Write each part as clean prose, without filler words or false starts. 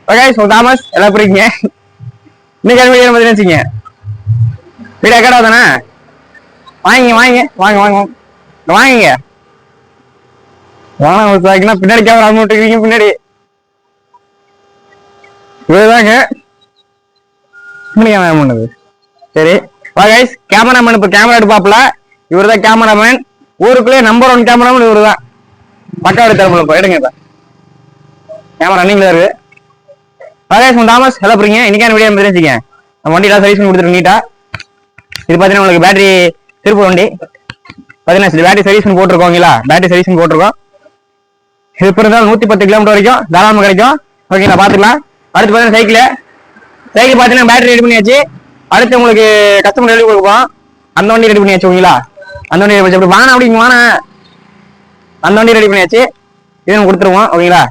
Prakash Thomas எல்லாம் புரியுங்க. இன்னைக்கு வீடியோ வச்சுங்க வீடியோ கடை தானே வாங்கிங்க வாங்க வாங்க வாங்க வாங்கிங்க வாங்க பின்னாடி கேமரா விட்டுருக்கீங்க பின்னாடி இதுதாங்க பண்ணது. சரி கைஸ் கேமராமேன் இப்ப கேமரா எடுப்பாப்ல இவர் தான் கேமராமேன். ஊருக்குள்ளே நம்பர் 1 கேமராமேன் இவரு தான். பக்கா எடுத்து எடுங்க கேமரா ரன்னிங்ல இருக்கு. தாமஸ் எல்லாம் புரியுங்க. இன்னைக்கான வீடியோ தெரிஞ்சுங்க நம்ம வண்டியெல்லாம் சர்வீஸ் பண்ணி கொடுத்துருக்கோம் நீட்டா. இது பார்த்தீங்கன்னா உங்களுக்கு பேட்டரி திருப்பூர் வண்டி பார்த்தீங்கன்னா பேட்டரி சர்வீஸ் பண்ணி போட்டிருக்கோங்களா. பேட்டரி சர்வீஸ் பண்ணி போட்டிருக்கோம். இது இப்போ இருந்தாலும் 110 கிலோமீட்டர் வரைக்கும் தாராளமாக கிடைக்கும். ஓகேங்களா பார்த்துக்கலாம். அடுத்து பார்த்தீங்கன்னா சைக்கிள் பார்த்தீங்கன்னா பேட்டரி ரெடி பண்ணியாச்சு. அடுத்து உங்களுக்கு கஸ்டமர் ரெடி கொடுப்போம். அந்த வண்டி ரெடி பண்ணியாச்சு ஓகேங்களா. அந்த வண்டி எப்படி வாங்க அப்படிங்க வாங்க அந்த வண்டி ரெடி பண்ணியாச்சு. இது கொடுத்துருவோம் ஓகேங்களா.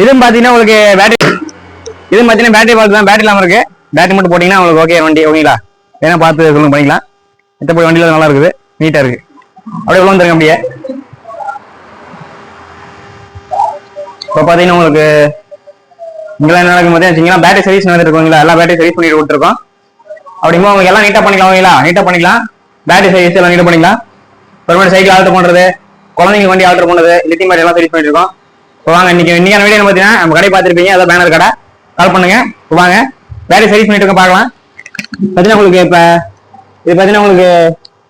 இதுவும் பார்த்தீங்கன்னா உங்களுக்கு பேட்டரி பார்த்து தான் பேட்டரி இல்லாமல் இருக்கு. பேட்டரி மட்டும் போட்டிங்கன்னா உங்களுக்கு ஓகே வண்டி ஓகேங்களா. வேணா பார்த்து சொல்லுங்க பண்ணிக்கலாம். மற்றபடி வண்டியில் நல்லா இருக்குது நீட்டாக இருக்கு. அப்படியே உள்ள வந்துருங்க. அப்படியே இப்போ பார்த்தீங்கன்னா உங்களுக்கு இங்கெல்லாம் என்ன நடக்கும் பார்த்தீங்கன்னா பேட்டரி சர்வீஸ் நடந்துருக்கோங்களா. எல்லா பேட்டரி சர்வீஸ் பண்ணிட்டு கொடுத்துருக்கோம். அப்படிங்கும்போது உங்களுக்கு எல்லாம் நீட்டாக பண்ணிக்கலாம் ஓகேங்களா. நீட்டாக பண்ணிக்கலாம். பேட்டரி சர்வீஸ் எல்லாம் நீட்டாக பண்ணிக்கலாம். அப்புறமேட்டு சைக்கிள் ஆல்டர் பண்ணுறது, குழந்தைங்க வண்டி ஆல்டர் பண்ணுறது, லித்தியம் பேட்டரி எல்லாம் சர்வீஸ் பண்ணிட்டு இருக்கோம். இப்போ வாங்க இன்னைக்கான வீடியோ பார்த்தீங்கன்னா நம்ம கடை பார்த்துருப்பீங்க. அதான் பேனர் கடை. கால் பண்ணுங்க வாங்க பேட்டரி சர்வீஸ் பண்ணிட்டு இருக்க பார்க்கலாம். பார்த்தீங்கன்னா உங்களுக்கு இப்போ இது பார்த்தீங்கன்னா உங்களுக்கு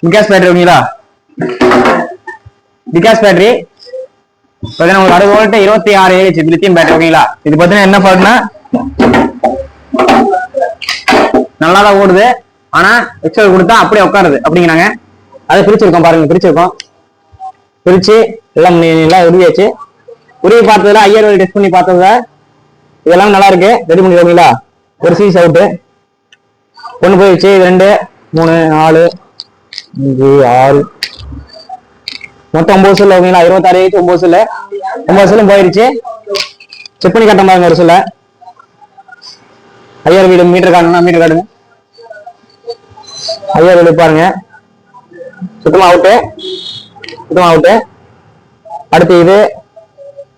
விகாஸ் பேட்டரி ஓகேங்களா. விகாஸ் பேட்டரி பார்த்தீங்கன்னா உங்களுக்கு 60 வோல்ட் 26 AH லித்தியம் பேட்டரி ஓகேங்களா. இது பார்த்தீங்கன்னா என்ன ஃபால்ட்னா நல்லா தான் ஓடுது. ஆனா எக்ஸ்ட்ரா கொடுத்தா அப்படியே உட்காருது அப்படிங்கிறாங்க. அதை பிரிச்சிருக்கோம் பாருங்க. பிரிச்சு எல்லாம் உருவியாச்சு. உருவி பார்த்ததுல 5000 டெஸ்ட் பண்ணி பார்த்ததுல இதெல்லாம் நல்லா இருக்கு. ரெடி பண்ணிடுவீங்களா. ஒரு சீஸ் அவுட்டு ஒன்று போயிடுச்சு. 2 3 4 5 6 மொத்தம் 9 செல் ஓகேங்களா. 26 AH 9 செல்லும் போயிருச்சு. செக் பண்ணி காட்ட பாருங்க. ஒரு சொல்ல 5000 மீட்டர் காட்டுங்க. மீட்டர் காட்டுங்க 5000 பாருங்க. சுத்தமா அவுட்டு. அடுத்து இது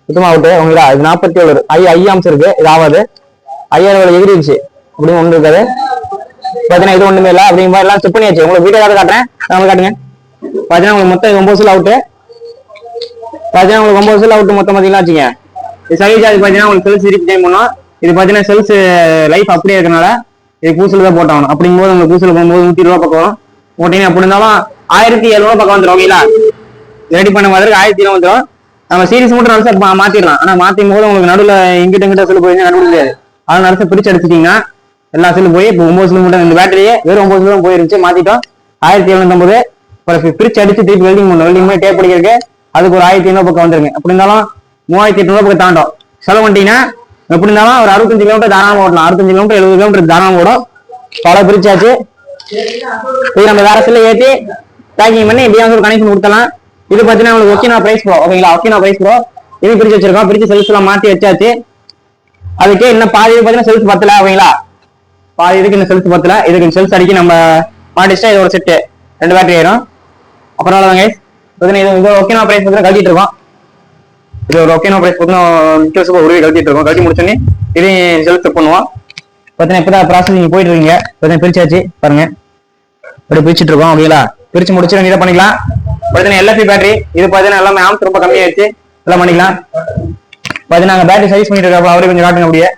சுத்தமா அவுட்டு ஓகேங்களா. இது 47 ஐயாம்ஸ் இருக்கு. இது ஆகாது. 5000 எகிரிடுச்சு அப்படின்னு ஒன்று இருக்காது. பார்த்தீங்கன்னா இது ஒண்ணுமே இல்லை அப்படிங்கிற மாதிரி எல்லாம் செக் பண்ணியாச்சு. உங்களுக்கு வீடியோ காட்டுறேன். காட்டுங்க. பார்த்தீங்கன்னா உங்களுக்கு மொத்தம் 9 செல் அவுட்டு. பார்த்தீங்கன்னா உங்களுக்கு 9 செல் அவுட்டு மொத்தம் பார்த்தீங்கன்னா வச்சுங்க. இது சர்வீஸ் சார்ஜ் பார்த்தீங்கன்னா உங்களுக்கு செல்ஸ் ரீச் டைம் பண்ணோம். இது பார்த்தீங்கன்னா செல்ஸ் லைஃப் அப்படியே இருக்கனால இது பூசல் தான் போட்டாகணும். அப்படிங்கும்போது உங்களுக்கு பூசல் போகும்போது 120 ரூபா பக்கம் வரும். போட்டீங்கன்னா அப்படி இருந்தாலும் 1700 பக்கம் வந்துடும் ஓகேங்களா. ரெடி பண்ண மாதிரி 1700 வந்துடும். நம்ம சீரிஸ் மட்டும் நடுசா மாத்திடலாம். ஆனா மாற்றும் போது உங்களுக்கு நடுவில் இங்கிட்ட செல்லு போயிருந்தா நடுவில் முடியாது. அதை நடுசா பிரிச்சு அடிச்சிட்டீங்கன்னா எல்லா செல்லும் போய் இப்போ 9 செல்லு மட்டும் இந்த பேட்டரியே வெறும் 9 செல்லும் போயிருச்சு. மாத்திட்டோம். 1750 பிரிச்சு அடிச்சு திருப்பி வெல்டிங் பண்ணி டேப் படிக்கிறதுக்கு அதுக்கு ஒரு 1700 பக்கம் வந்துருங்க. அப்படி இருந்தாலும் 3800 பக்கம் தாண்டும். செலவு பண்ணிட்டீங்கன்னா எப்படி இருந்தாலும் ஒரு 65 கிலோமீட்டர் தாராளமாக ஓட்டலாம். 65 கிலோமீட்டர் 70 கிலோமீட்டர் தாராளமாக ஓடும். பல பிரிச்சாச்சு. இது நம்ம வேற செல்ல ஏற்றி பேக்கிங் பண்ணி எப்படியாவது ஒரு கனெக்ஷன் கொடுத்தலாம். இது பார்த்தீங்கன்னா உங்களுக்கு ஒக்கினா பிரைஸ் ப்ரோ ஓகேங்களா. ஒக்கினா பிரைஸ் ப்ரோ இது பிரிச்சு வச்சிருக்கோம். பிரிச்சு செல்ஸ் எல்லாம் மாற்றி வச்சாச்சு. அதுக்கு இன்னும் பாதி பார்த்தீங்கன்னா செல்ஸ் பத்தல ஓகேங்களா. பாதி இதுக்கு இன்னும் செல்ஸ் பத்தல. இதுக்கு செல்ஸ் அடிக்கி நம்ம மாட்டிச்சா இது ஒரு செட்டு 2 பேட்டரி ஆயிரும். அப்புறம் இது ஒக்கினா பிரைஸ் பார்த்தீங்கன்னா கழட்டிட்டு இருக்கோம். இது ஒரு ஒக்கினா பிரைஸ் பார்த்தீங்கன்னா உருவி கழட்டிட்டு இருக்கோம். கழட்டி முடிச்சோன்னே இதையும் செல்ஸ் செக் பண்ணுவோம். பார்த்தீங்கன்னா இப்பதான் ப்ராசஸிங் போயிட்டு இருக்கீங்க. பார்த்தீங்கன்னா பிரிச்சாச்சு பாருங்க. இப்படி பிரிச்சுட்டு இருக்கோம் ஓகேங்களா. பிரிச்சு முடிச்சு நீங்க பண்ணிக்கலாம். பார்த்தீங்கன்னா LFP பேட்டரி இது பார்த்தீங்கன்னா எல்லாமே ஆம்ஸ் ரொம்ப கம்மியாயிடுச்சு. எல்லாம் பண்ணிக்கலாம். பார்த்தீங்கன்னா நாங்கள் பேட்டரி சர்வீஸ் பண்ணிட்டு இருக்கோம். அவரே கொஞ்சம் காட்டுங்க. அப்படியே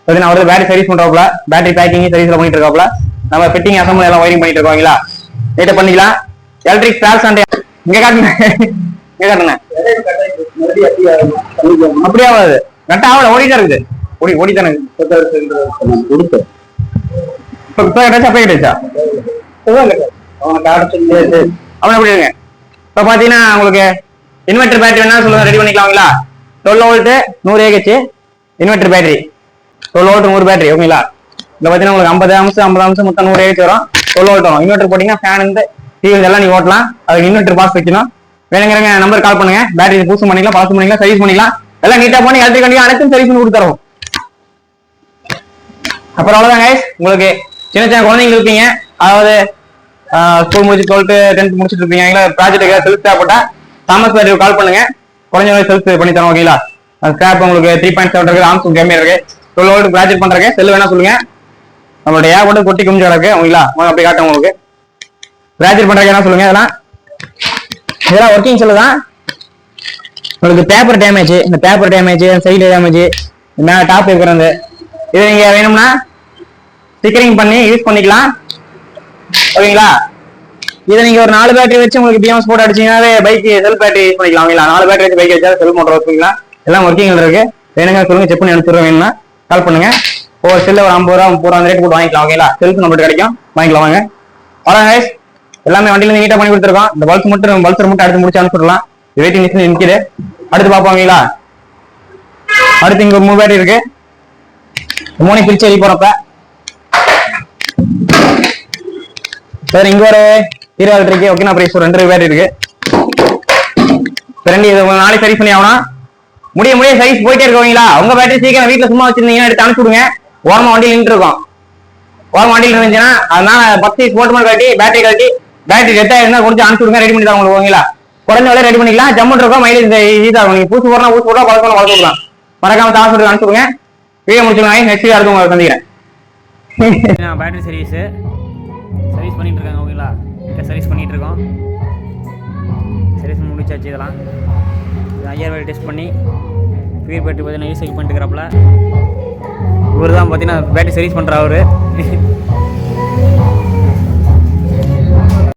பார்த்தீங்கன்னா அவரே பேட்டரி சர்வீஸ் பண்றாப்ல. பேட்டரி பேக்கிங் சர்வீஸ்ல பண்ணிட்டு இருக்காப்ல. நம்ம ஃபிட்டிங் அசம்பிள் எல்லாம் ஒயரிங் பண்ணிட்டு இருக்கோங்களா. நீட்டா பண்ணிக்கலாம். எலக்ட்ரிக் ஸ்பேர்ஸ் அண்ட் இங்க காட்டுங்க. அப்படியே ஆகாது. கரெக்டா ஆகல. ஓடிட்டா இருக்குது. ஓடித்தானே கொடுத்து அவன் எப்படி இருங்க. இப்ப பாத்தீங்கன்னா உங்களுக்கு இன்வெர்டர் பேட்டரி வேணா சொல்லுங்க ரெடி பண்ணிக்கலாங்களா. 12 volt 100 AH inverter battery 12 volt 100 battery ஓகேங்களா. இந்த பாத்தீங்கன்னா உங்களுக்கு 50 அம்சம் மொத்தம் 100 AH வரும். 12 வோல்ட் வரும். இன்வெர்டர் போட்டீங்கன்னா ஃபேன் இருந்து டிவி எல்லாம் நீங்க ஓட்டலாம். அதுக்கு இன்வெர்டர் பாஸ் வைக்கணும். வேணுங்கிறங்க நம்பர் கால் பண்ணுங்க. பேட்டரி பூசு பண்ணிக்கலாம், பாஸ் பண்ணிக்கலாம், சர்வீஸ் பண்ணிக்கலாம். எல்லாம் நீட்டா பண்ணி எலக்ட்ரிக் வண்டி அனைத்தும் சர்வீஸ் பண்ணி கொடுத்துறோம். அப்புறம் அவ்வளவுதான் கைஸ். உங்களுக்கு சின்ன குழந்தைங்க இருப்பீங்க. அதாவது ஸ்கூல் முடிச்சு 12th 10th முடிச்சுட்டு இருப்பீங்க. ப்ராஜெக்ட் செல்ஃப் தேவைப்பட்டா தாமஸ் பேட்டரி கால் பண்ணுங்க. குறைஞ்ச செல்ஃப் பண்ணி தரோம் ஓகேங்களா. ஸ்கிராப் உங்களுக்கு 3.7 இருக்கு, ஆம்சங் கேமே இருக்கு, 12 வோல்ட் கிராஜுவேட் பண்றதுக்கு செல் வேணா சொல்லுங்க. நம்மளோட ஏகப்பட்ட கொட்டி குமிஞ்சு கிடக்கு ஓகேங்களா. அப்படி காட்டும் உங்களுக்கு கிராஜுவேட் பண்றதுக்கு என்ன சொல்லுங்க. இதெல்லாம் ஒர்க்கிங் செல்லு தான். உங்களுக்கு பேப்பர் டேமேஜ், இந்த பேப்பர் டேமேஜ், சைடு டேமேஜ், மேலே டாப் இருக்கிறது, இது நீங்க வேணும்னா ஸ்டிக்கரிங் பண்ணி யூஸ் பண்ணிக்கலாம் ஓகேங்களா. இதை நீங்க ஒரு 4 பேட்டரி வச்சு உங்களுக்கு பிஎம்எஸ் போட்டு அடிச்சீங்கன்னாவே பைக் செல்ஃப் பேட்டரி யூஸ் பண்ணிக்கலாம் ஓகேங்களா. 4 பேட்டரி வச்சு பைக் வச்சா செல்ஃப் மோட்டர் வச்சுக்கலாம். எல்லாம் ஒர்க்கிங் இருக்கு. வேணுங்க சொல்லுங்க, செக் பண்ணி அனுப்பிடுறோம். வேணும்னா கால் பண்ணுங்க. ஒரு செல்லு ஒரு 50 ரூபா 30 ரூபா அந்த ரேட் போட்டு வாங்கிக்கலாம் ஓகேங்களா. செல்ஃப் நம்மளுக்கு கிடைக்கும், வாங்கிக்கலாம் வாங்க. அவ்வளோ எல்லாமே வண்டியில நீட்டா பண்ணி கொடுத்துருக்கோம். இந்த பல்சர் மட்டும் அடுத்து முடிச்சு அனுப்பிடலாம். வெயிட்டிங் லிஸ்ட்ல நிற்கிது. அடுத்து பார்ப்போம் ஓகேங்களா. அடுத்து இங்க ஒரு 3 பேட்டரி இருக்கு. 3 பிரிச்சு எழுதி போறப்ப சார் இங்க ஒரு 20 இருக்கு ஓகேனா. பிரைஸ் ஒரு 2 பேட்டரி இருக்கு. ரெண்டு இது நாளைக்கு சரி பண்ணி ஆகணும். முடிய சைஸ் போயிட்டே இருக்கீங்களா. உங்க பேட்டரி சீக்கிரம் வீட்டுல சும்மா வச்சிருந்தீங்கன்னா எடுத்து அனுப்பிச்சு விடுங்க. ஓரமா வண்டியில் நின்று இருக்கும். ஓரமா வண்டியில் இருந்துச்சுன்னா அதனால 10 பீஸ் போட்டு கட்டி பேட்டரி டெத் ஆயிருந்தா கொஞ்சம் அனுப்பிச்சு விடுங்க. ரெடி பண்ணி தான் உங்களுக்கு ஓகேங்களா. குறைஞ்ச வேலை ரெடி பண்ணிக்கலாம். ஜம்முன் இருக்கும், மைலேஜ் ஈஸியாக நீங்க பூசி போடலாம், வளர்த்துக்கலாம். மறக்காம தாசு அனுப்பிச்சு விடுங்க. வீடியோ முடிச்சுக்கலாம். நெக்ஸ்ட் அடுத்து உங்களை சந்திக்கிறேன். பேட்டரி சர்வீஸ் பண்ணிட்டு இருக்காங்க ஓகேங்களா. சர்வீஸ் பண்ணிட்டு இருக்கோம். சர்வீஸ் முடிச்சாச்சு. இதெல்லாம் 5000 ரூபாய் டெஸ்ட் பண்ணி ஃப்ரீ பேட்டரி பார்த்தீங்கன்னா யூஸ் பண்ணிட்டு இருக்கிறப்பல இவர் தான் பார்த்தீங்கன்னா பேட்டரி சர்வீஸ் பண்ணுற அவர்.